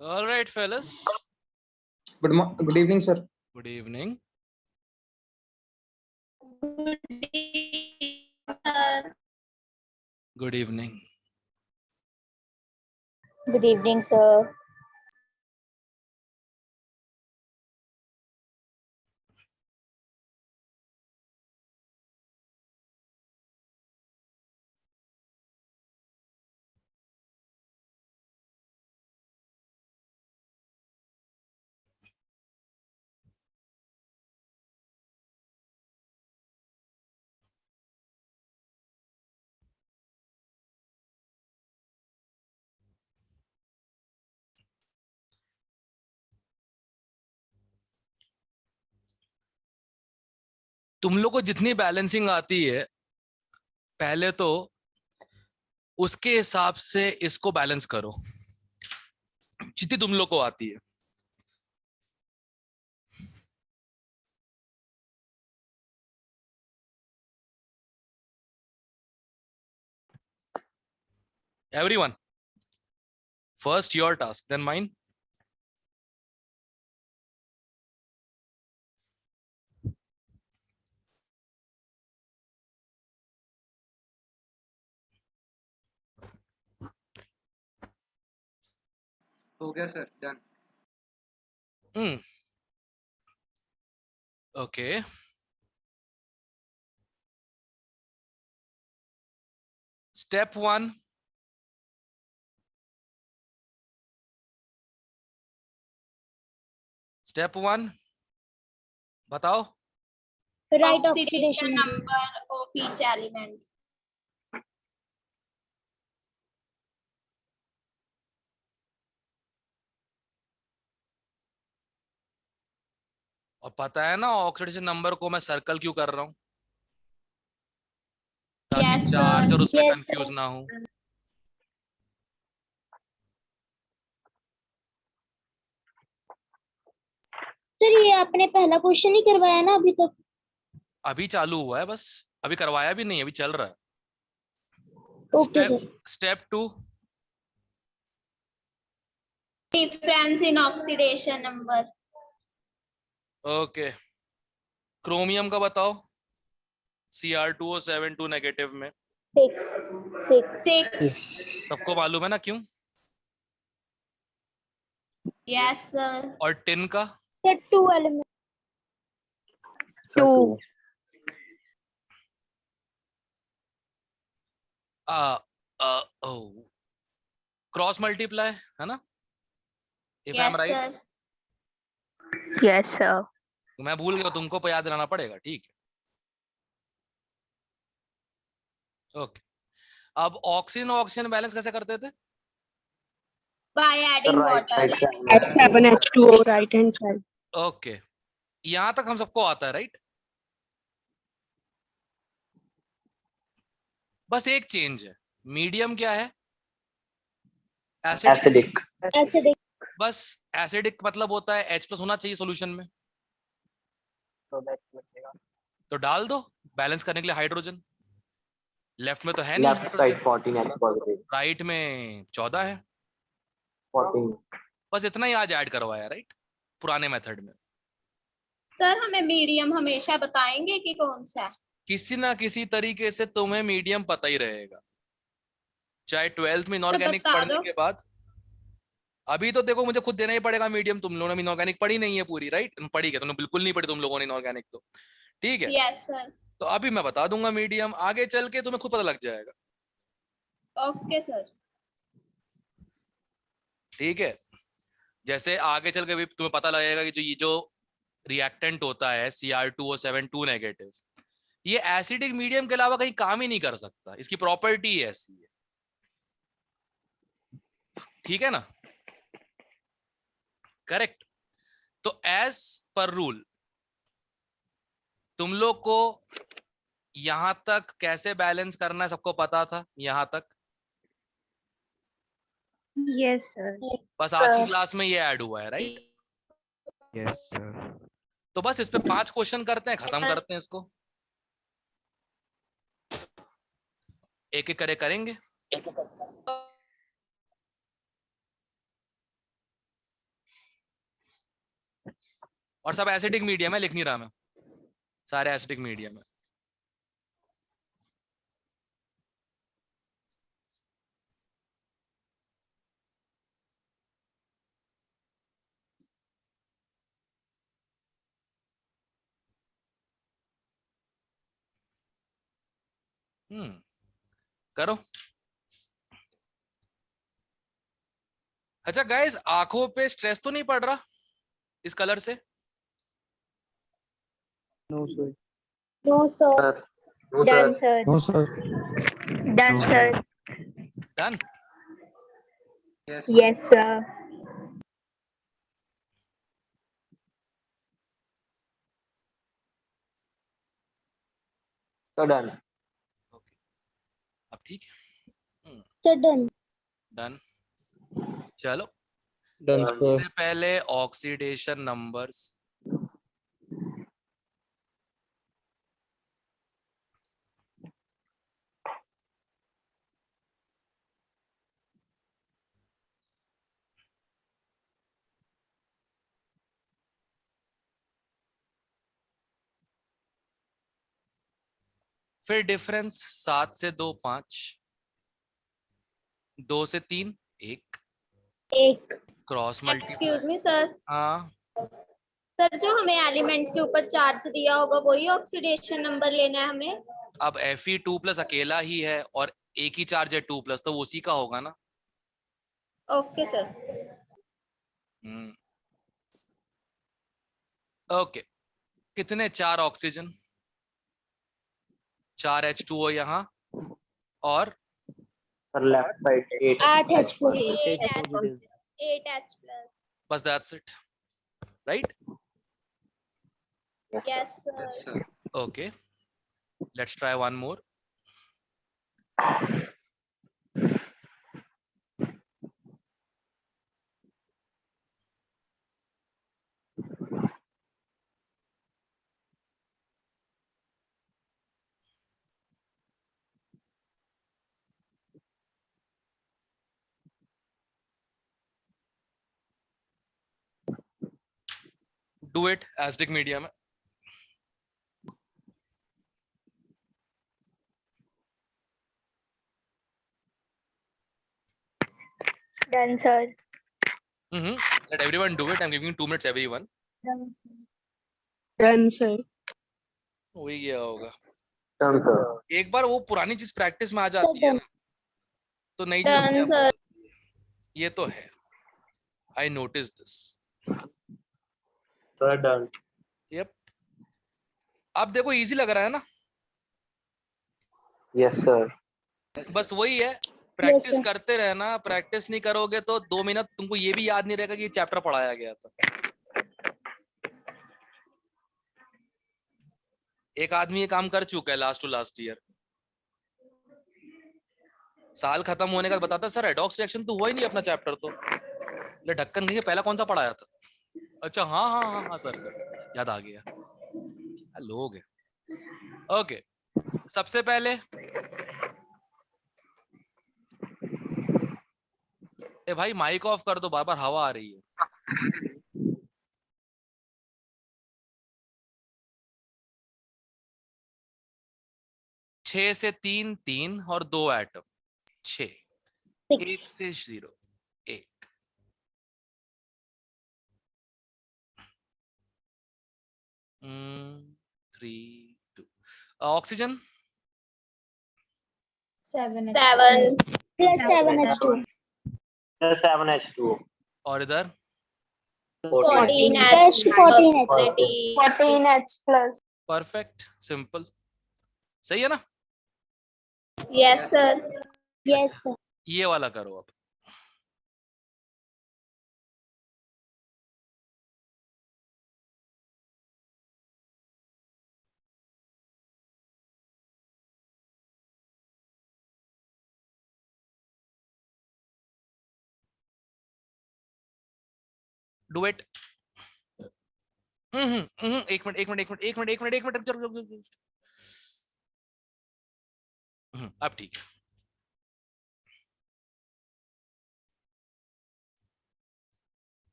All right, fellas. Good evening, sir. Good evening. Good evening. Good evening, sir. तुम लोग को जितनी balancing आती है पहले तो उसके हिसाब से इसको बैलेंस करो जितनी तुम लोग को आती है। Everyone, first your task, then mine. हो गया sir, done. Okay. Step 1. Step 1. बताओ. Write oxidation number of each element. और पता है ना ऑक्सीडेशन नंबर को मैं सर्कल क्यों कर रहा हूं ताकि Yes, sir. चार्ज और उसमें Yes, कंफ्यूज ना हो। सर ये आपने पहला क्वेश्चन ही करवाया ना अभी तक? अभी चालू हुआ है, बस अभी करवाया भी नहीं, अभी चल रहा है। Okay sir. Step 2। Difference in oxidation number. Okay, chromium का बताओ। Cr2O72 नेगेटिव में 6 सबको मालूम है ना क्यों? Yes, sir. और टिन का सर 2 एलिमेंट 2 क्रॉस मल्टीप्लाई है ना? If I am Yes, right. sir. Yes sir मैं भूल गया, तुमको याद दिलाना पड़ेगा, ठीक है? ओके, अब ऑक्सीजन ऑक्सीजन बैलेंस कैसे करते थे? By adding right water. Side At 7H2O right hand side. Okay, यहां तक हम सबको आता है, राइट? बस एक चेंज है, मीडियम क्या है? Acidic acidic. बस एसिडिक मतलब होता है H+ होना चाहिए सॉल्यूशन में, तो डाल दो बैलेंस करने के लिए हाइड्रोजन। लेफ्ट में तो है नहीं left side hydrogen, 14 H positive right में 14 है। 14 बस इतना ही आज ऐड करवाया, राइट? पुराने मेथड में सर हमें मीडियम हमेशा बताएंगे कि कौन सा है? किसी ना किसी तरीके से तुम्हें मीडियम पता ही रहेगा, चाहे 12th में इनऑर्गेनिक बता पढ़ने दो। के बाद। अभी तो देखो मुझे खुद देना ही पड़ेगा मीडियम, तुम लोगों ने इनऑर्गेनिक पढ़ी नहीं है पूरी, राइट? पढ़ी क्या? तुमने बिल्कुल नहीं पढ़ी तुम लोगों ने इनऑर्गेनिक, तो ठीक है। Yes, sir. तो अभी मैं बता दूंगा मीडियम, आगे चल के तुम्हें खुद पता लग जाएगा, Okay, sir. ठीक है? जैसे आगे चल के भी तुम्हें पता लगेगा कि ये जो रिएक्टेंट होता है Cr2O72 नेगेटिव, ये एसिडिक मीडियम के अलावा कहीं काम ही नहीं कर सकता, इसकी प्रॉपर्टी ऐसी है, ठीक है ना? करेक्ट। तो एज पर रूल तुम लोग को यहां तक कैसे बैलेंस करना है सबको पता था, यहां तक। यस सर बस आज की क्लास में ये ऐड हुआ है, राइट? यस सर तो बस इस पे 5 क्वेश्चन करते हैं, खत्म करते हैं इसको। एक एक करे करेंगे। और सब एसिडिक मीडियम है, लिख नहीं रहा मैं, सारे एसिडिक मीडियम है। करो। अच्छा गाइस, आंखों पे स्ट्रेस तो नहीं पड़ रहा इस कलर से? No, sir. No sir. No, Done, sir. sir. No, sir. Done, No. sir. Done. Yes. Yes, sir. So done. अब ठीक है। Sir done. डन। चलो, Done, sir. सबसे पहले ऑक्सीडेशन नंबर्स। फिर डिफरेंस 7 से 2 5, 2 से 3 1, एक। Cross excuse multiply. Me sir, हाँ, सर जो हमें एलिमेंट के ऊपर चार्ज दिया होगा वही ऑक्सीडेशन नंबर लेना है हमें? अब Fe2+ अकेला ही है और एक ही चार्ज है 2+, तो वो उसी का होगा ना। Okay sir. ओके, कितने? 4 ऑक्सीजन, 4 H2O यहाँ, और For left side 8. 8 H plus. 8H plus. बस that's it, right? Yes Yes, sir. sir. Okay, let's try one more. Do it, acidic medium है। Done, sir. Let everyone do it. I'm giving you 2 minutes everyone. Done, sir. वही गया होगा। Done, sir. एक बार वो पुरानी चीज practice में आ जाती है ना, तो नई चीज अपने Done आप sir. हो जाती है। ये तो है, I notice this. Sir, done. Yup, अब देखो इजी लग रहा है ना। Yes, sir. Yes, बस sir. वही है, प्रैक्टिस sir. करते रहना। प्रैक्टिस नहीं करोगे तो 2 महीना तुमको ये भी याद नहीं रहेगा कि ये चैप्टर पढ़ाया गया था। एक आदमी ये काम कर चुका है लास्ट टू लास्ट ईयर, साल खत्म होने का बताता सर रेडॉक्स रिएक्शन तो हुआ ही नहीं अपना चैप्टर। तो ले ढक्कन नहीं, पहला कौन सा पढ़ाया था? अच्छा हाँ हाँ हाँ हाँ सर याद आ गया। लोग है। ओके, सबसे पहले ए भाई माइक ऑफ कर दो, बार बार हवा आ रही है। 6 से 3 3 और 2 एटम 6, 1 से 0 1, 3 2। Oxygen 7 plus 7 H2। Plus 7H2O. और इधर 14. 14 14 H। 14H plus. Perfect, simple, सही है ना? Yes sir. Yes sir. ये वाला करो अब। Do it. एक मिनट एक मिनट एक मिनट एक मिनट एक मिनट एक मिनट रुक, रुक, रुक। अब ठीक है।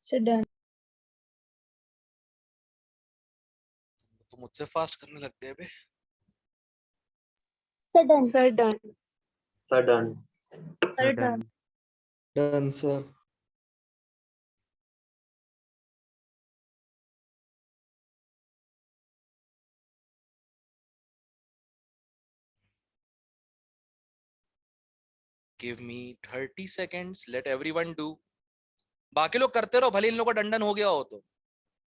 So done. तो मुझसे फास्ट करने लग गए बे। Sudden Sir, done. Sir, done. Sir, done. Done, sir. Give me 30 seconds, let everyone do। बाकी लोग करते रहो, भले इन लोगों को डंडन हो गया हो तो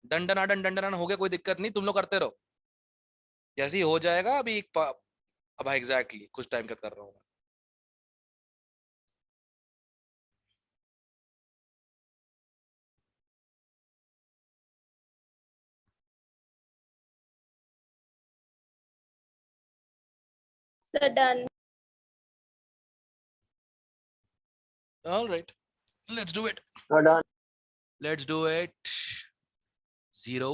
डंडन हो गया, कोई दिक्कत नहीं, तुम लोग करते रहो। जैसे ही हो जाएगा अभी अब एग्जैक्टली कुछ टाइम तक कर रहा हूँ। Sir, done. All right, let's do it, Sir, done. let's do it। 0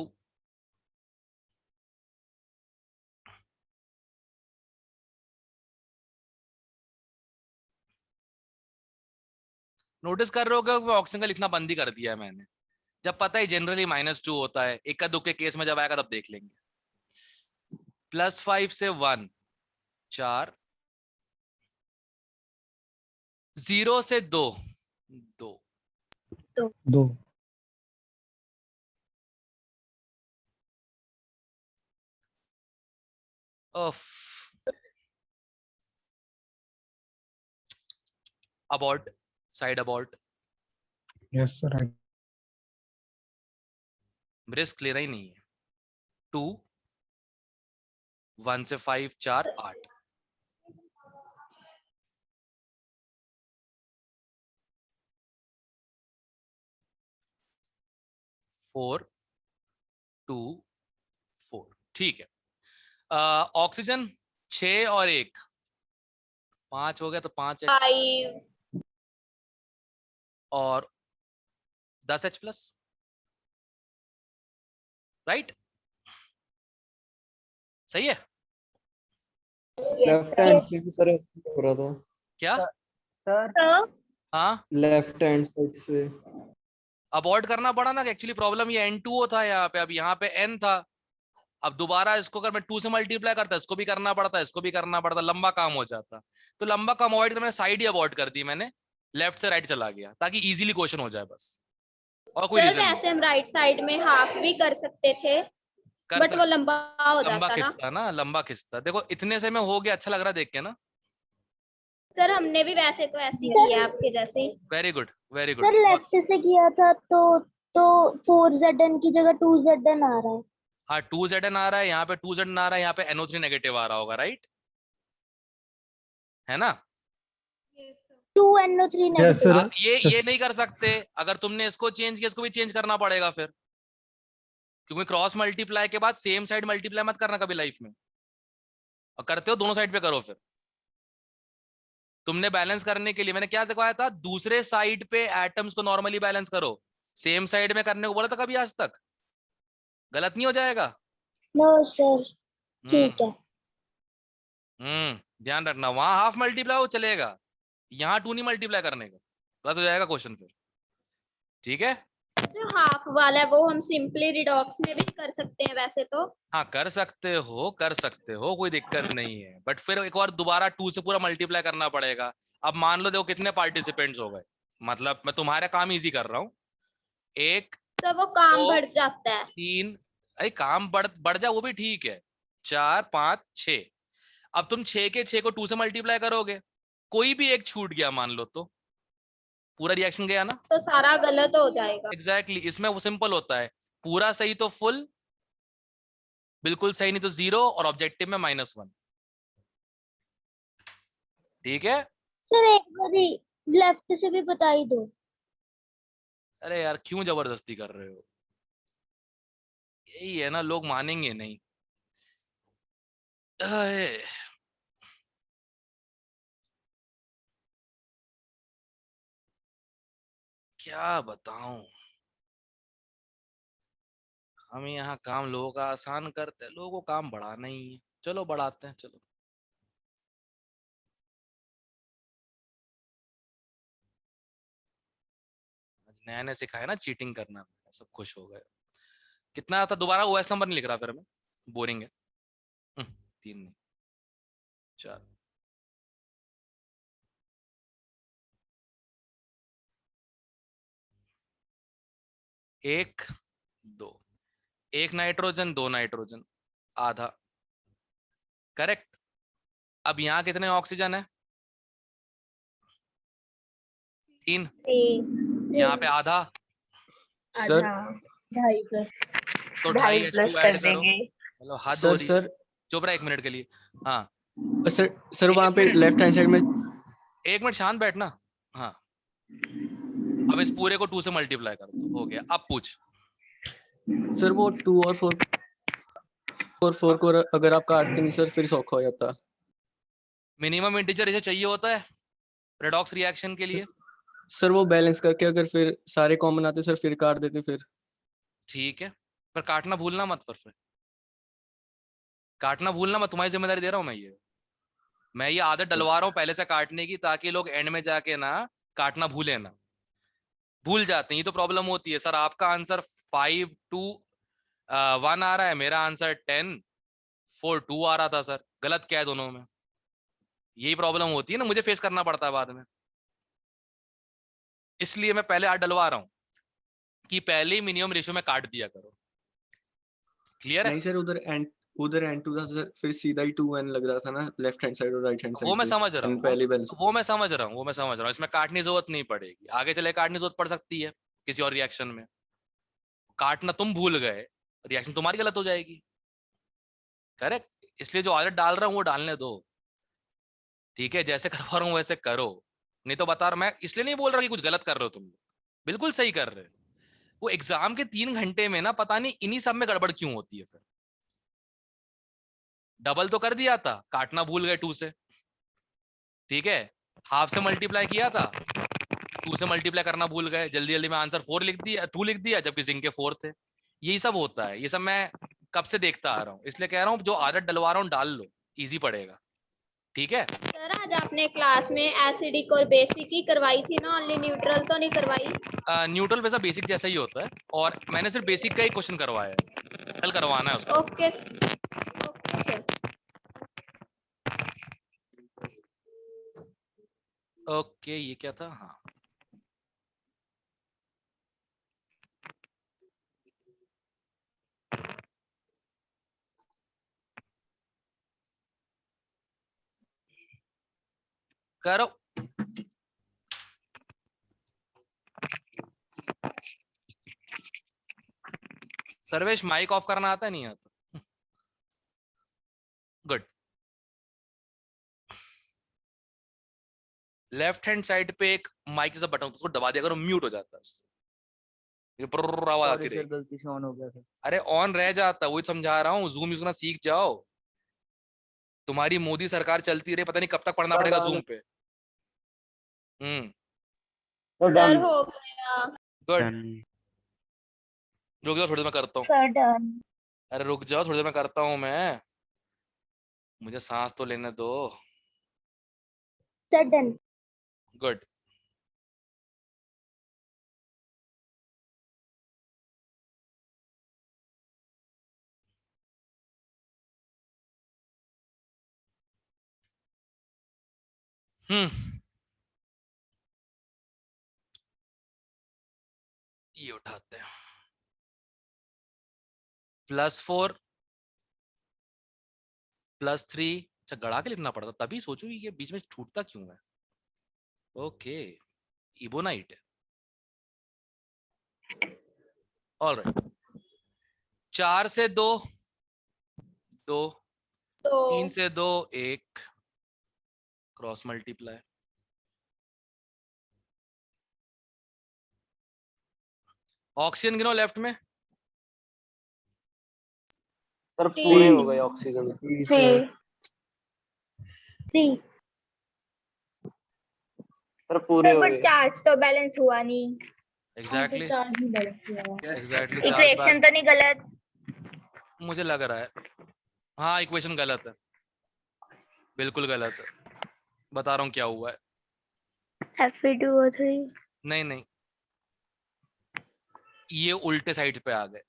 notice कर रहे हो कि ऑक्सीजन का लिखना बंद ही कर दिया है मैंने। जब पता है जनरली -2 होता है, इक्का दुक्के केस में जब आएगा तब देख लेंगे। +5 से 1 4, 0 से 2 2 दो abort, side abort, yes sir. Risk लेना ही नहीं है। 2 1 से 5 4 8 4 2 4 ठीक है। ऑक्सीजन 6 और 1 5 हो गया, तो 5 5 और 10 H+, राइट? सही है लेफ्ट हैंड से भी सर ऐसे ही हो रहा था। क्या? sir, हाँ, लेफ्ट हैंड साइड से। अबॉर्ट करना पड़ा ना, एक्चुअली प्रॉब्लम ये N2O था यहाँ पे, अब यहाँ पे N था। अब दोबारा इसको अगर मैं 2 से मल्टीप्लाई करता, इसको भी करना पड़ता, इसको भी करना पड़ता, लंबा काम हो जाता। तो लंबा काम अवॉइड कर मैंने साइड ही अबॉर्ट कर दी, मैंने लेफ्ट से राइट चला गया ताकि इजीली क्वेश्चन हो जाए बस, और कोई सर रीजन वैसे नहीं। हम राइट साइड में हाफ भी कर सकते थे, कर बट वो सकते, लंबा हो लंबा जाता ना। खिंचता ना, लंबा खिंचता। देखो इतने से में हो गया, अच्छा लग रहा है देख के ना। सर हमने भी वैसे तो ऐसे ही किया आपके जैसे ही। Very good very sir good. Left से किया था तो 4Zn की जगह 2Zn आ रहा है। हाँ 2Zn आ रहा है, यहाँ पे 2Zn आ रहा है, यहाँ पे NO3 नेगेटिव आ रहा होगा, राइट? है ना? 2NO3 yes negative. सर। आप ये नहीं कर सकते, अगर तुमने इसको चेंज किया इसको भी चेंज करना पड़ेगा फिर, क्योंकि क्रॉस मल्टीप्लाई के बाद सेम साइड मल्टीप्लाई मत करना कभी लाइफ में, और करते हो दोनों साइड पे करो। फिर तुमने बैलेंस करने के लिए मैंने क्या दिखाया था, दूसरे साइड पे एटम्स को नॉर्मली बैलेंस करो, सेम साइड में करने को बोला था कभी आज तक? गलत नहीं हो जाएगा? नो सर ठीक है। ध्यान रखना, वहां हाफ मल्टीप्लाई हो चलेगा, यहाँ 2 नहीं मल्टीप्लाई करने का, गलत हो जाएगा क्वेश्चन फिर। ठीक है, जो हाफ वाला है वो हम सिंपली रिडॉक्स में भी कर सकते हैं वैसे तो। हाँ कर सकते हो, कोई दिक्कत नहीं है, बट फिर एक बार दोबारा 2 से पूरा मल्टीप्लाई करना पड़ेगा। अब मान लो देखो कितने पार्टिसिपेंट्स हो गए, मतलब मैं तुम्हारा काम इजी कर रहा हूँ। 1 सर वो काम 2 बढ़ जाता है। 3, अरे काम बढ़ जा वो भी ठीक है, 4 5 6। अब तुम 6 के 6 को 2 से मल्टीप्लाई करोगे, कोई भी एक छूट गया मान लो तो पूरा रिएक्शन गया ना। तो सारा गलत हो जाएगा। एग्जैक्टली इसमें वो सिंपल होता है, पूरा सही तो फुल, बिल्कुल सही नहीं तो 0, और ऑब्जेक्टिव में -1। ठीक है? सर एक बारी लेफ्ट से भी बता ही दो। अरे यार क्यों जबरदस्ती कर रहे हो? यही है ना, लोग मानेंगे नहीं। अहे, क्या बताऊं, हम यहाँ काम लोगों का आसान करते हैं, लोगों को काम बढ़ाना ही है। चलो बढ़ाते हैं, चलो। आज नया नया सिखाया ना चीटिंग करना, सब खुश हो गए। कितना आता दोबारा ओएस नंबर नहीं लिख रहा फिर मैं, बोरिंग है। 3 नहीं, 4। एक, 2, एक नाइट्रोजन, 2 नाइट्रोजन, आधा। करेक्ट। अब यहाँ कितने ऑक्सीजन है? 3। 3 यहाँ पे आधा, सर आधा 2.5 तो 2.5 2.5 प्लस H2 कर ऐड करो। देंगे। चलो हद हो सर रही है। सर चुप रहा 1 मिनट के लिए। हाँ, सर सर वहाँ पे लेफ्ट हैंड साइड में 1 मिनट शांत बैठना। हाँ, अब इस पूरे को 2 से मल्टीप्लाई कर दो, हो गया। अब पूछ। सर वो 2 और 4 को अगर आप काटते नहीं सर फिर सौखा हो जाता। मिनिमम इंटीजर इसे चाहिए होता है रेडॉक्स रिएक्शन के लिए। सर वो बैलेंस करके अगर फिर सारे कॉमन आते सर फिर काट देते फिर। ठीक है, पर काटना भूलना मत। पर फिर काटना भूलना मत, तुम्हारी जिम्मेदारी दे रहा हूं मैं ये आदत डलवा रहा हूँ पहले से काटने की, ताकि लोग एंड में जाके ना काटना भूले ना। भूल जाते हैं, ये तो प्रॉब्लम होती है। सर आपका आंसर 5-2-1 आ रहा है, मेरा आंसर 10-4-2 आ रहा था। सर गलत क्या है दोनों में? यही प्रॉब्लम होती है ना, मुझे फेस करना पड़ता है बाद में। इसलिए मैं पहले आठ डलवा रहा हूँ कि पहले ही मिनिमम रेशियो में काट दिया करो। क्लियर है? नहीं सर उधर एन टू था सर, फिर सीधा ही 2n लग रहा था ना लेफ्ट हैंड साइड और राइट हैंड साइड वो मैं पे। समझ रहा एन हूँ, पहले बैलेंस। वो मैं समझ रहा हूँ, वो मैं समझ रहा हूँ। इसमें काटने की जरूरत नहीं पड़ेगी, आगे चले काटने की जरूरत पड़ सकती है किसी और रिएक्शन में। काटना तुम भूल गए, रिएक्शन तुम्हारी गलत हो जाएगी। करेक्ट। इसलिए जो आदत डाल रहा हूँ वो डालने दो। ठीक है, जैसे करवा रहा हूँ वैसे करो। नहीं तो बता रहा, मैं इसलिए नहीं बोल रहा कि कुछ गलत कर रहे हो तुम, बिल्कुल सही कर रहे हो। वो एग्जाम के 3 घंटे में ना पता नहीं इन्हीं सब में गड़बड़ क्यों होती है। फिर डबल तो कर दिया था, काटना भूल गए 2 से। ठीक है, हाफ से मल्टीप्लाई किया था, 2 से मल्टीप्लाई करना भूल गए, जल्दी जल्दी में आंसर 4 लिख दिया, 2 लिख दिया, जबकि जिंक के 4 थे। यही सब होता है, ये सब मैं कब से देखता आ रहा हूँ। इसलिए कह रहा हूँ जो आदत डलवा रहा हूँ डाल लो, इजी पड़ेगा। ठीक है। सर आज आपने क्लास में एसिडिक और बेसिक ही करवाई थी ना, ओनली न्यूट्रल तो नहीं करवाई? न्यूट्रल वैसा बेसिक जैसा ही होता है, और मैंने सिर्फ बेसिक का ही क्वेश्चन करवाया है, कल करवाना है उसको। Okay okay sir. ओके, ये क्या था? हाँ, करो। सर्वेश माइक ऑफ करना आता नहीं आता? गुड। लेफ्ट हैंड साइड पे एक माइक जैसा बटन, उसको दबा दिया करो, म्यूट हो जाता है उससे, ये प्रुर्र आवाज आती सॉरी सर, रहेगी। गलती से ऑन हो गया था। अरे ऑन रह जाता, वही समझा रहा हूँ, जूम यूज करना सीख जाओ। तुम्हारी मोदी सरकार चलती रही, पता नहीं कब तक पढ़ना पड़ेगा जूम पे। सर हो गया। गुड। रुक जाओ थोड़ी देर में करता हूँ। Sir done. अरे रुक जाओ थोड़ी देर में करता हूँ मैं, मुझे सांस तो लेने दो। Sir done. गुड। ये उठाते हैं। +4 +3, अच्छा गड़ा के लिखना पड़ता, तभी सोचू ये बीच में छूटता क्यों है। ओके, इबोनाइट है। ऑलराइट। 4 से 2 2, तो 3 से 2 1, क्रॉस मल्टीप्लाई। ऑक्सीजन गिनो लेफ्ट में, सर पूरे हो गए ऑक्सीजन। three, 3 सर पूरे सर हो पर गए। चार्ज तो बैलेंस हुआ नहीं, एग्जैक्टली एग्जैक्टली इक्वेशन तो नहीं गलत। मुझे लग रहा है हाँ इक्वेशन गलत है, बिल्कुल गलत है, बता रहा हूँ क्या हुआ है। Fe2O3 नहीं नहीं, ये उल्टे साइड पे आ गए,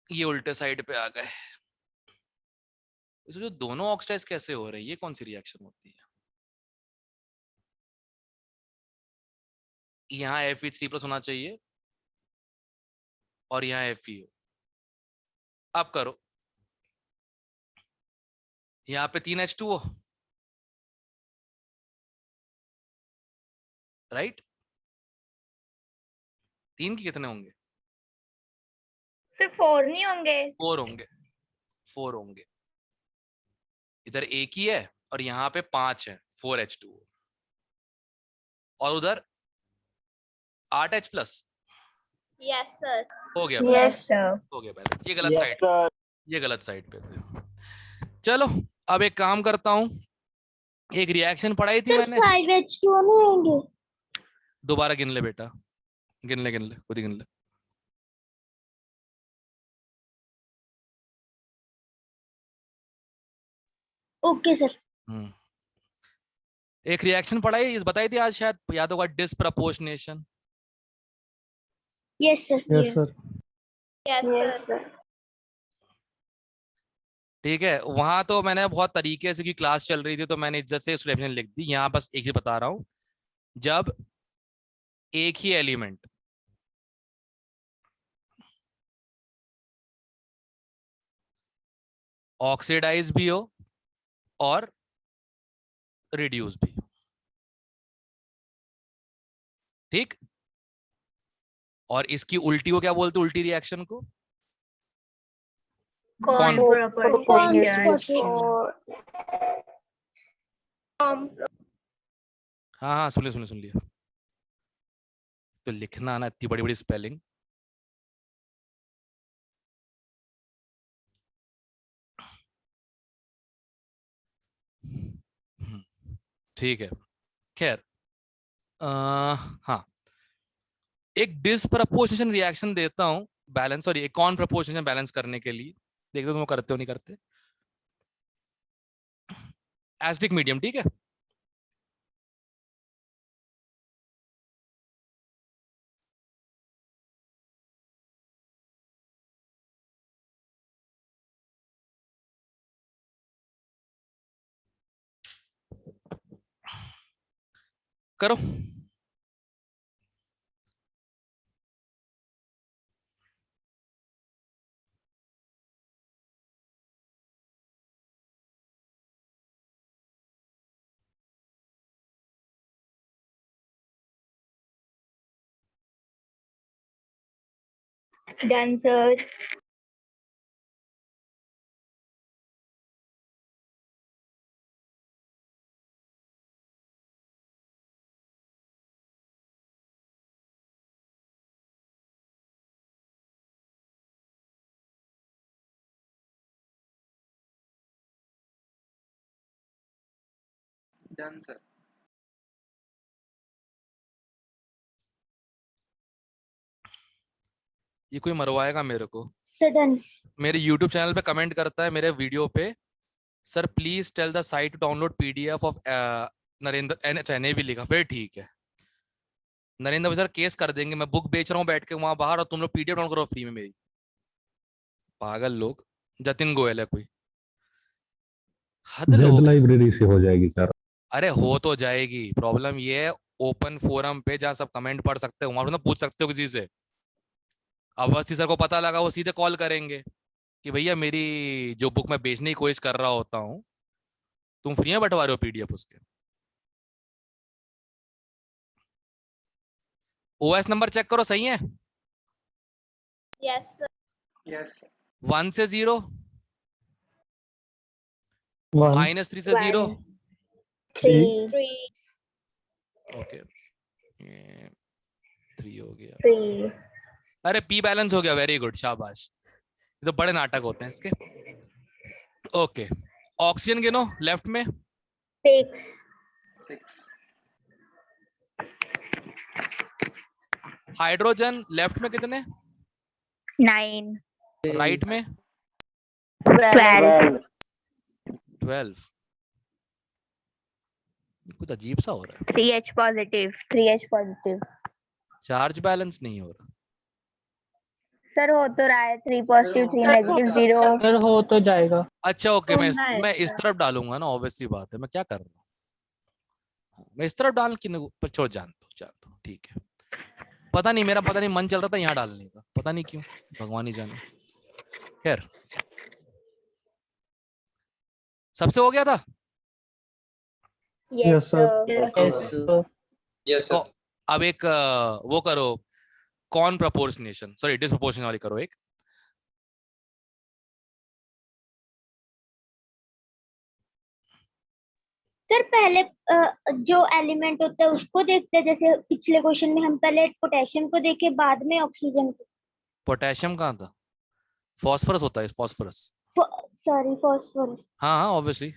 ये उल्टे साइड पे आ गए। इसमें जो दोनों ऑक्सीडाइज कैसे हो रहे हैं, ये कौन सी रिएक्शन होती है? यहाँ Fe3+ होना चाहिए और यहाँ Fe हो। अब करो, यहाँ पे 3 H2O, राइट? 3 के कितने होंगे? फिर 4 नहीं होंगे? 4 होंगे, 4 होंगे। इधर एक ही है और यहाँ पे 5 है, 4H2O, और उधर 8H+। Yes sir. हो गया Yes बैलेंस, sir. हो गया बैलेंस। ये गलत यस साइड, सर। ये गलत साइड पे थे। चलो अब एक काम करता हूँ, एक रिएक्शन पढ़ाई थी सर मैंने, 5H2O नहीं होंगे? दोबारा गिन ले बेटा, गिन ले खुद ही गिन ले। Okay sir. एक रिएक्शन पढ़ाई, इस बताई थी आज शायद, याद होगा, disproportionation. Yes sir. Yes sir. Yes sir. ठीक है, वहां तो मैंने बहुत तरीके से, की क्लास चल रही थी तो मैंने इज्जत से रिएक्शन लिख दी। यहाँ बस एक ही बता रहा हूँ, जब एक ही एलिमेंट ऑक्सीडाइज भी हो और रिड्यूस भी हो, ठीक, और इसकी उल्टी को क्या बोलते, उल्टी रिएक्शन को हाँ हाँ सुन लिया। तो लिखना ना इतनी बड़ी बड़ी स्पेलिंग। ठीक है, खैर हाँ, एक डिसप्रपोर्शनेशन रिएक्शन देता हूं बैलेंस, और एक कॉन प्रपोर्शनेशन बैलेंस करने के लिए, देखते तुम करते हो नहीं करते। एसिडिक मीडियम, ठीक है, करो। Done sir. Done sir. ये कोई मरवाएगा मेरे को, सर डन। मेरे YouTube चैनल पे कमेंट करता है मेरे वीडियो पे, sir please tell the site to download PDF of Narendra, NHNA भी लिखा, फिर ठीक है नरेंद्र भाई, सर केस कर देंगे, मैं बुक बेच रहा हूँ बैठ के वहां बाहर और तुम लोग PDF डाउनलोड करो फ्री में मेरी, पागल लोग। जतिन गोयल है कोई, हद जेड लोग। लाइब्रेरी से हो जाएगी सर। अरे हो तो जाएगी, प्रॉब्लम ये है ओपन फोरम पे जहाँ सब कमेंट पढ़ सकते हो, वहां पूछ सकते हो किसी से। अब अवस्थी सर को पता लगा, वो सीधे कॉल करेंगे कि भैया मेरी जो बुक मैं बेचने की कोशिश कर रहा होता हूँ, तुम फ्री में बंटवा रहे हो PDF उसके। OS नंबर चेक करो, सही है? Yes sir. यस 1 से 0, वन -3 से 0, 3 3 ओके 3 हो गया। 3 अरे पी बैलेंस हो गया, वेरी गुड, शाबाश। ये तो बड़े नाटक होते हैं इसके। ओके, ऑक्सीजन गिनो लेफ्ट में। 6 हाइड्रोजन लेफ्ट में कितने, 9 राइट में 12 12। कुछ अजीब सा हो रहा है, 3H पॉजिटिव चार्ज बैलेंस नहीं हो रहा। सर हो तो रहा है 3 पॉजिटिव 3 नेगेटिव 0 सर हो तो जाएगा। अच्छा ओके, होना है मैं इस सर। तरफ डालूंगा ना, ऑब्वियस सी बात है, मैं क्या कर रहा हूँ, मैं इस तरफ डाल के पर छोड़, जान दो, ठीक है। पता नहीं, मेरा पता नहीं मन चल रहा था यहाँ डालने का, पता नहीं क्यों, भगवान ही जाने। खैर, सबसे हो गया था। यस सर तो अब एक वो करो, कॉन प्रपोर्शनेशन, सॉरी डिसप्रपोर्शनेशन वाली करो एक। सर पहले जो एलिमेंट होता है उसको देखते हैं, जैसे पिछले क्वेश्चन में हम पहले पोटेशियम को देखे बाद में ऑक्सीजन को। पोटेशियम कहाँ था, फॉस्फोरस होता है, फॉस्फोरस। Sorry phosphorus. हाँ हाँ ऑब्वियसली,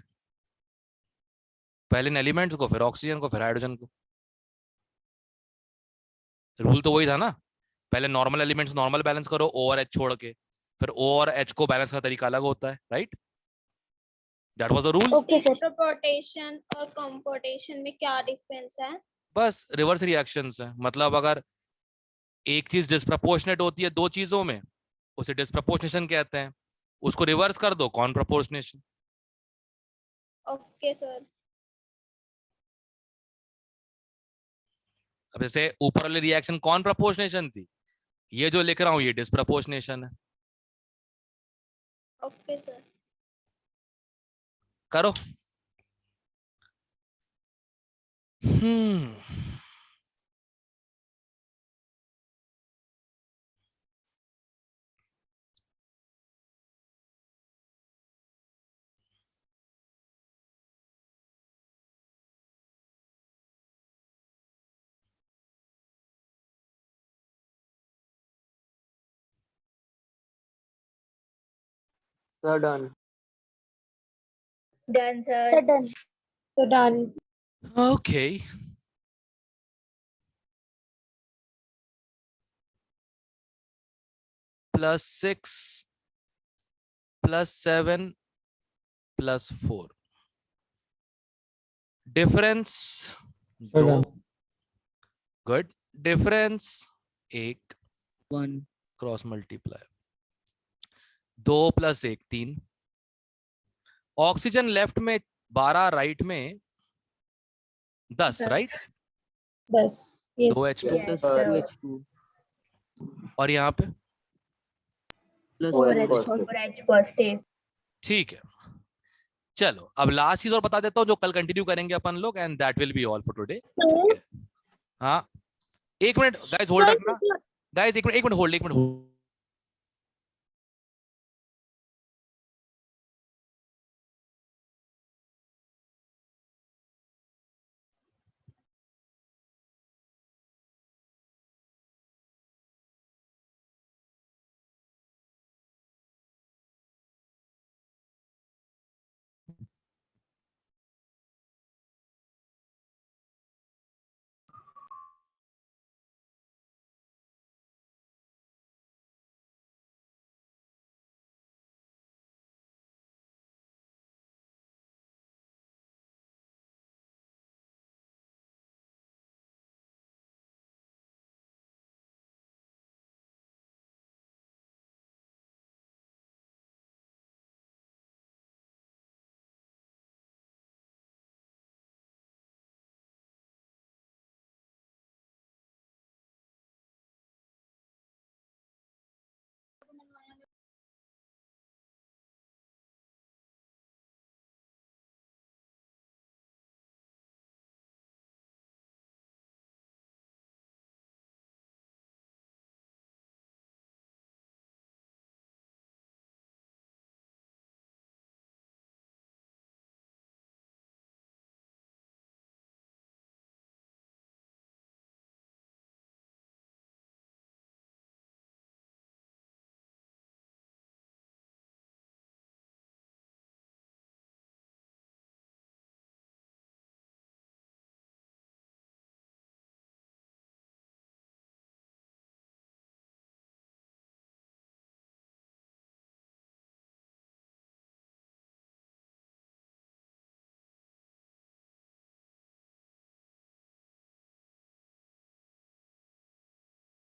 पहले एलिमेंट्स को, फिर ऑक्सीजन को, फिर हाइड्रोजन को। रूल तो वही था ना, पहले नॉर्मल एलिमेंट्स नॉर्मल बैलेंस करो, ओ और एच छोड़ के, फिर ओ और एच को बैलेंस का तरीका अलग होता है, right? That was the rule. Okay sir. Transportation और कंपोर्टेशन में क्या डिफरेंस है? बस रिवर्स रिएक्शंस है, मतलब अगर एक चीज डिस्प्रपोर्शनेट होती है दो चीजों में, उसे डिस्प्रपोर्शनेशन कहते हैं, उसको रिवर्स कर दो, कॉन प्रपोर्शनेशन। Okay sir. अब जैसे ऊपर वाली रिएक्शन कॉन प्रपोर्शनेशन थी, ये जो लिख रहा हूं ये डिस्प्रपोर्शनेशन है। Okay sir. करो। Hmm sir done. Done sir sir done. तो done. Okay, +6 +7 +4, difference 2, good, difference 1, 1 cross multiply, 2 + 1 3, oxygen left में 12, राइट में 10, right? 10। 2H2 Yes, +2 sir. H2 और यहाँ पे OH +4 4H पॉजिटिव ठीक है। चलो अब लास्ट चीज और बता देता हूँ जो कल कंटिन्यू करेंगे अपन लोग, and that will be all for today. हाँ, एक मिनट गाइस होल्ड रखना, गाइस एक मिनट होल्ड, एक मिनट।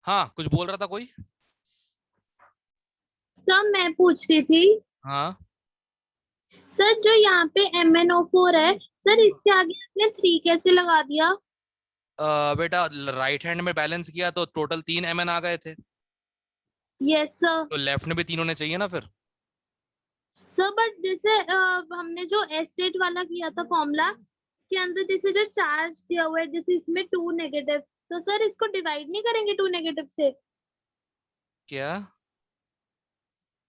हाँ कुछ बोल रहा था कोई? सर मैं पूछ रही थी हाँ सर, जो यहाँ पे MnO4 है सर, इसके आगे आपने 3 कैसे लगा दिया? बेटा राइट हैंड में बैलेंस किया तो टोटल 3 Mn आ गए थे, यस सर। तो लेफ्ट में भी 3 होने चाहिए ना फिर। सर बट जैसे हमने जो एसेट वाला किया था फॉर्मूला, इसके अंदर जैसे जो चार्ज दिया हुआ है, जैसे इसमें 2 नेगेटिव, तो सर इसको डिवाइड नहीं करेंगे 2 नेगेटिव से? क्या?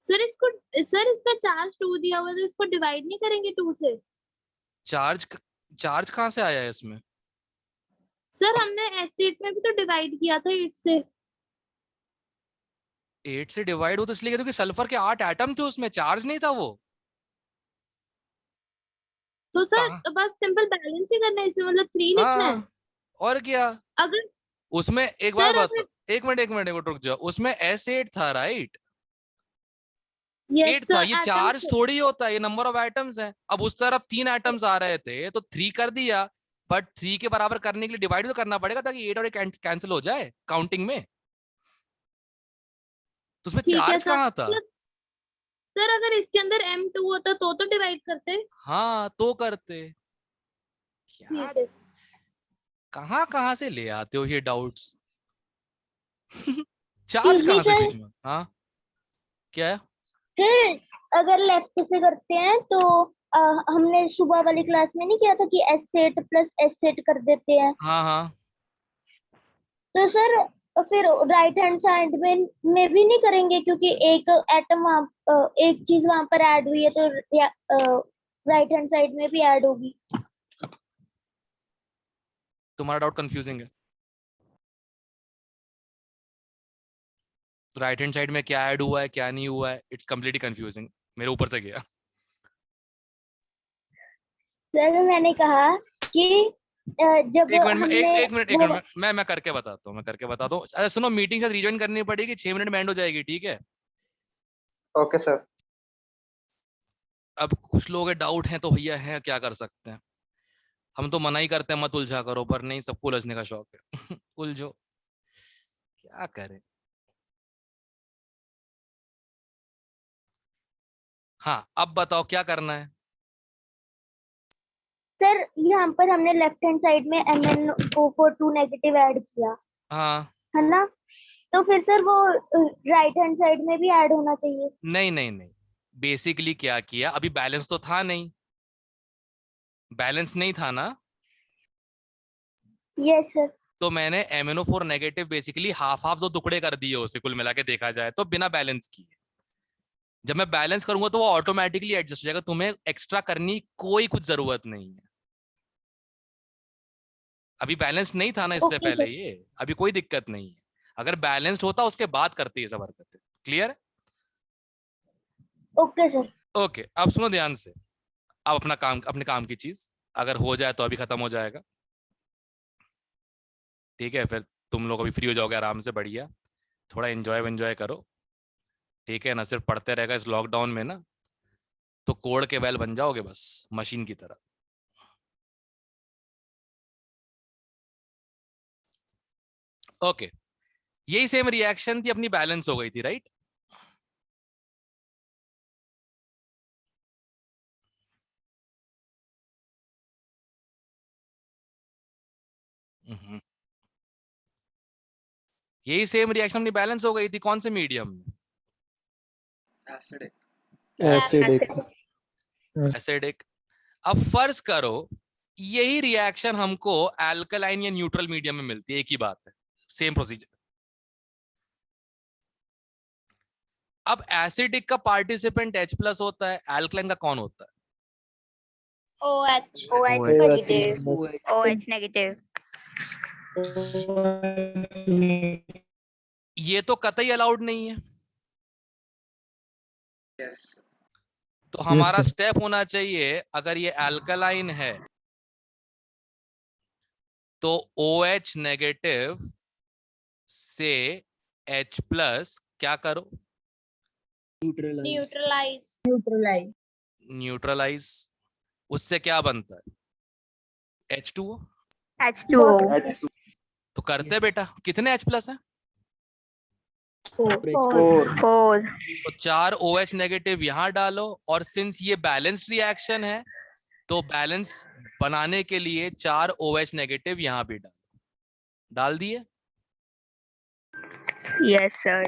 सर इसको, सर इसका चार्ज 2 दिया हुआ है, तो इसको डिवाइड नहीं करेंगे 2 से? चार्ज चार्ज कहाँ से आया है इसमें? सर हमने एसिड में भी तो डिवाइड किया था 8 से। 8 से डिवाइड हो तो इसलिए क्योंकि सल्फर के 8 एटम थे उसमें, चार्ज नहीं था वो। तो सर कहाँ? बस सिंपल बैलेंस ही करना है इसमें, मतलब 3 लिखना है। हाँ और क्या। अगर उसमें एक बार सर बता, एक मिनट रुक जाओ, उसमें S8 था राइट, यस 8 था, सर, ये चार्ज थोड़ी होता है, ये नंबर ऑफ एटम्स है। अब उस तरफ 3 एटम्स आ रहे थे तो 3 कर दिया, बट 3 के बराबर करने के लिए डिवाइड तो करना पड़ेगा ताकि 8 और 8 कैंसिल हो जाए काउंटिंग में। तो उसमें ठीक है चार्ज सर। कहाँ था? सर अगर इसके अंदर M2 होता तो डिवाइड करते। हाँ तो करते। क्या ठीक है कहाँ कहाँ से ले आते हो ये डाउट्स? चार्ज जी कहाँ से सर। बीच में? हाँ क्या है? फिर अगर लेफ्ट से करते हैं तो हमने सुबह वाली क्लास में नहीं किया था कि S8 प्लस S8 कर देते हैं, हाँ हाँ तो सर फिर राइट हैंड साइड में भी नहीं करेंगे क्योंकि एक एटम वहाँ एक चीज वहां पर ऐड हुई है तो राइट हैंड साइड में भी ऐड होगी। तुम्हारा डाउट कंफ्यूजिंग है। राइट हैंड साइड में क्या ऐड हुआ है क्या नहीं हुआ है, इट्स कम्प्लीटली कंफ्यूजिंग, मेरे ऊपर से गया। सर मैंने कहा कि जब एक मिनट में हमने एक मिनट में मैं करके बताता हूँ, अरे सुनो, मीटिंग से रिजॉइन करनी पड़ेगी, 6 मिनट में एंड हो जाएगी, ठीक है? Okay sir. अब कुछ लोग डाउट हैं तो भैया है, क्या कर सकते हैं। हम तो मना ही करते हैं मत उलझा करो, पर नहीं, सबको उलझने का शौक है। उलझो, क्या करें। हाँ अब बताओ क्या करना है। सर यहाँ पर हमने लेफ्ट हैंड साइड में MnO4 2 नेगेटिव ऐड किया हाँ है ना, तो फिर सर वो राइट हैंड साइड में भी ऐड होना चाहिए। नहीं, बेसिकली क्या किया, अभी बैलेंस तो था नहीं, बैलेंस नहीं था ना, यस सर। तो मैंने MnO4 negative basically half half 2 टुकड़े कर दिए उसे, कुल मिला के देखा जाए तो बिना बैलेंस किए। जब मैं बैलेंस करूंगा तो वो ऑटोमेटिकली एडजस्ट हो जाएगा, तुम्हें एक्स्ट्रा करनी कोई कुछ जरूरत नहीं है। अभी बैलेंस नहीं था ना इससे ओके पहले, सर। ये अभी कोई दिक्कत नहीं है। अगर बैलेंस्ड होता उसके बाद करते ये सब हरकतें। क्लियर? Okay sir. ओके अब सुनो ध्यान से, अब अपना काम, अपने काम की चीज अगर हो जाए तो अभी खत्म हो जाएगा, ठीक है? फिर तुम लोग अभी फ्री हो जाओगे आराम से, बढ़िया, थोड़ा एंजॉय करो, ठीक है ना? सिर्फ पढ़ते रहेगा इस लॉकडाउन में ना, तो कोड के बैल बन जाओगे बस, मशीन की तरह। ओके यही सेम रिएक्शन थी अपनी, बैलेंस हो गई थी राइट? यही सेम रिएक्शन अपनी बैलेंस हो गई थी, कौन से मीडियम में? एसिडिक। एसिडिक। अब फर्ज करो यही रिएक्शन हमको एल्कलाइन या न्यूट्रल मीडियम में मिलती है, एक ही बात है, सेम प्रोसीजर। अब एसिडिक का पार्टिसिपेंट H+ होता है, एल्कलाइन का कौन होता है? OH। OH negative. ये तो कतई अलाउड नहीं है। तो हमारा स्टेप होना चाहिए, अगर ये एल्कलाइन है तो OH नेगेटिव से H+ क्या करो? न्यूट्रलाइज। न्यूट्रलाइज। उससे क्या बनता है? H2O। H2O। तो करते बेटा, कितने H+ हैं? फोर। 4 तो 4 OH नेगेटिव यहाँ डालो, और सिंस ये बैलेंस्ड रिएक्शन है तो बैलेंस बनाने के लिए 4 OH नेगेटिव यहाँ भी डाल दिए। yes sir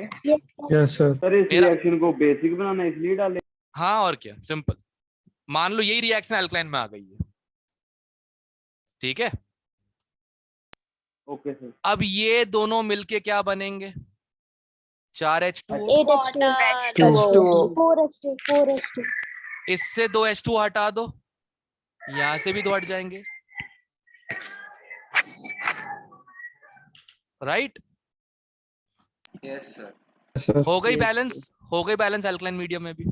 yes sir. Sir इस मेरा- रिएक्शन को बेसिक बनाना है इसलिए डाले। हाँ और क्या, सिंपल। मान लो यही रिएक्शन अल्कलाइन में आ गई है, ठीक है। Okay sir. अब ये दोनों मिलके क्या बनेंगे? 4H2O। 8H2O, 4H2, इससे 2H2 हटा दो, यहां से भी 2 हट जाएंगे, राइट? Yes sir. सर हो गई बैलेंस, हो गई बैलेंस अल्कलाइन मीडियम में भी।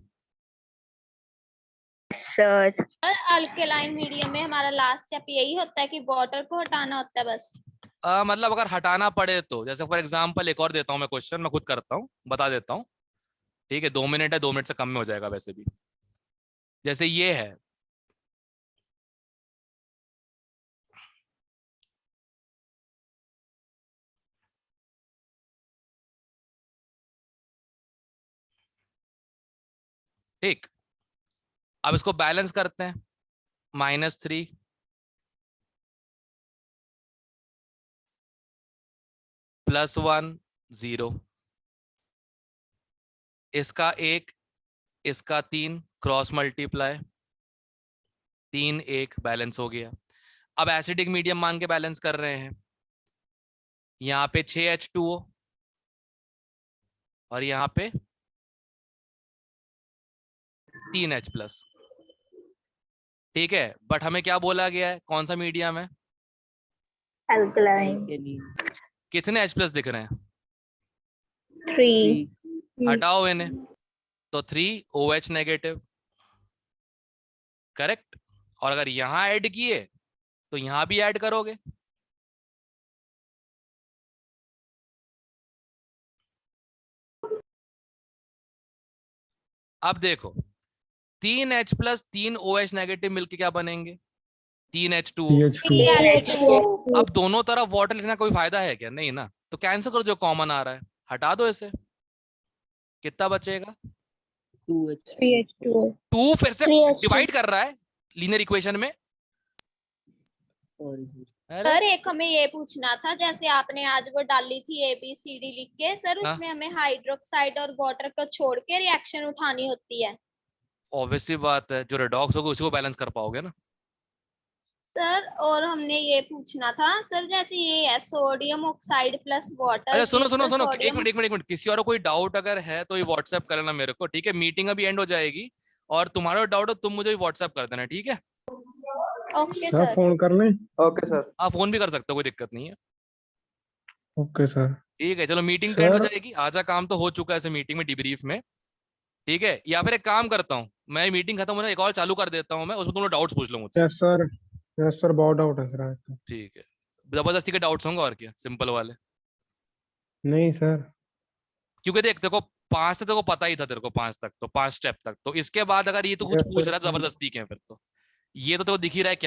sir सर अल्केलाइन मीडियम में हमारा लास्ट स्टेप यही होता है कि वाटर को हटाना होता है बस। मतलब अगर हटाना पड़े तो, जैसे फॉर एग्जांपल एक और देता हूं मैं क्वेश्चन, मैं खुद करता हूं, बता देता हूं, ठीक है। 2 मिनट है, 2 मिनट से कम में हो जाएगा वैसे भी। जैसे ये है, ठीक। अब इसको बैलेंस करते हैं, -3 +1 0, इसका 1, इसका 3, क्रॉस मल्टीप्लाई, 3 1 बैलेंस हो गया। अब एसिडिक मीडियम मान के बैलेंस कर रहे हैं, यहाँ पे 6H2O और यहाँ पे 3H+, ठीक है। बट हमें क्या बोला गया है, कौन सा मीडियम है? alkaline कितने H+ दिख रहे हैं? 3 हटाओ इन्हें, तो 3 OH नेगेटिव, करेक्ट। और अगर यहां ऐड किए तो यहां भी ऐड करोगे, अब देखो 3H+ 3 OH नेगेटिव मिलके क्या बनेंगे? 3H2O। TH2 अब दोनों तरफ वाटर लिखना कोई फायदा है क्या? नहीं ना, तो कैंसिल करो जो कॉमन आ रहा है, हटा दो इसे, कितना बचेगा? 2H2 2 फिर से 3H2 डिवाइड कर रहा है लीनियर इक्वेशन में। और अरे सर एक हमें ये पूछना था, जैसे आपने आज वो डाली थी ABCD लिख के, सर हाँ। उसमें हमें हाइड्रोक्साइड और वाटर को छोड़ के रिएक्शन उठानी होती है। ऑब्वियसली बात है, जो रेडॉक्स होगा उसी को बैलेंस कर पाओगे ना। सर और हमने ये पूछना था सर, जैसे ये है सोडियम ऑक्साइड प्लस वाटर। अच्छा सुनो सुनो सुनो, एक मिनट एक मिनट एक मिनट, किसी और को कोई डाउट अगर है तो ये व्हाट्सएप कर लेना मेरे को, ठीक है। मीटिंग अभी एंड हो जाएगी, और तुम्हारा डाउट हो तुम मुझे व्हाट्सएप कर देना, ठीक है। Okay sir sir. फोन कर लें? Okay sir. हाँ फोन भी कर सकते हो, कोई दिक्कत नहीं है, ओके सर। ठीक है। चलो मीटिंग तो एंड हो सर जाएगी, आजा काम तो हो चुका है ऐसे मीटिंग में, डिब्रीफ में, ठीक है। या फिर एक काम करता हूँ, मैं मीटिंग खत्म होने एक और चालू कर देता हूँ मैं, उसमें तुम लोग डाउट्स पूछ लो मुझसे, यस सर बहुत डाउट है सर आज तो। ठीक है। जबरदस्ती के डाउट्स होंगे और क्या, सिंपल वाले। नहीं सर। क्योंकि देख देखो 5 से तेरे को पता ही था, तेरे को 5 तक तो 5 स्टेप तक, तो इसके बाद अगर ये तो कुछ यस पूछ सर रहा है जबरदस्ती के, फिर तो ये तो तेरे को दिख ही रहा है क्या